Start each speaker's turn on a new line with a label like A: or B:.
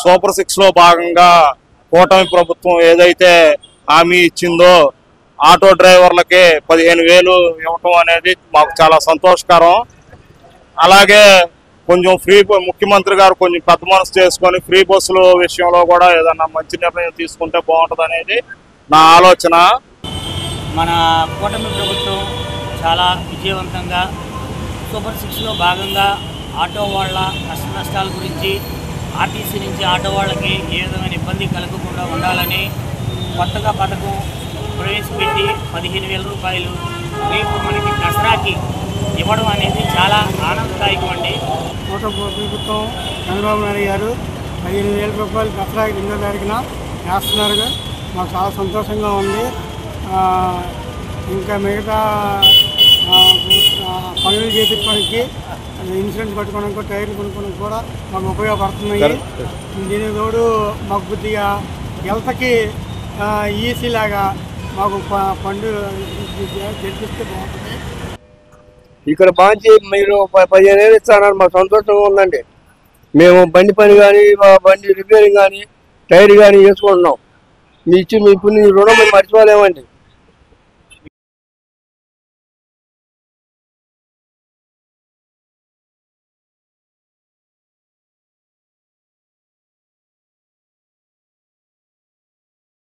A: Super 6 లో భాగంగా కూటమి ప్రభుత్వం ఏదైతే హామీ ఇచ్చిందో ఆటో డ్రైవర్లకి 15,000 ఇవ్వటం అనేది మాకు చాలా సంతోషకరం. అలాగే కొంచెం ఫ్రీ ముఖ్యమంత్రి గారు కొంచెం పెద్ద మనసు చేసుకొని ఫ్రీ బస్సుల విషయంలో కూడా ఏదన్నా మంచి నిర్ణయం తీసుకుంటే బాగుంటుంది అనేది నా ఆలోచన.
B: మన కూటమి ప్రభుత్వం చాలా విజయవంతంగా సూపర్ 6లో భాగంగా ఆటో వాళ్ళ కష్ట నష్టాల గురించి ఆర్టీసీ నుంచి ఆటో వాళ్ళకి ఏ విధమైన ఇబ్బంది కలగకుండా ఉండాలని కొత్తగా పథకం ప్రవేశపెట్టి 15,000 రూపాయలు రేపు మనకి దసరాకి ఇవ్వడం అనేది చాలా ఆనందదాయకం అండి.
C: కూటమి ప్రభుత్వం చంద్రబాబు నాయుడు గారు 15,000 రూపాయలు దసరాకి 2వ తారీఖున వేస్తున్నారు. మాకు చాలా సంతోషంగా ఉంది. ఇంకా మిగతా పనులు చేపించడానికి ఇన్సూరెన్స్ కట్టుకోవడానికి టైర్లు కొనుక్కోవడానికి కూడా మాకు ఉపయోగపడుతున్నాయి. దీని తోడు మాకు కొద్దిగా హెల్త్కి ఈసీ లాగా మాకు పండు తెప్పిస్తే బాగుంటుంది.
D: ఇక్కడ బాంచి మీరు 15,000 ఇస్తారని మాకు సంతోషంగా ఉందండి. మేము బండి పని కానీ బండి రిపేరింగ్ కానీ టైర్ కానీ వేసుకుంటున్నాం. మీ ఇచ్చి మీ ఇప్పుడు రుణం మేము మర్చిపోలేమండి.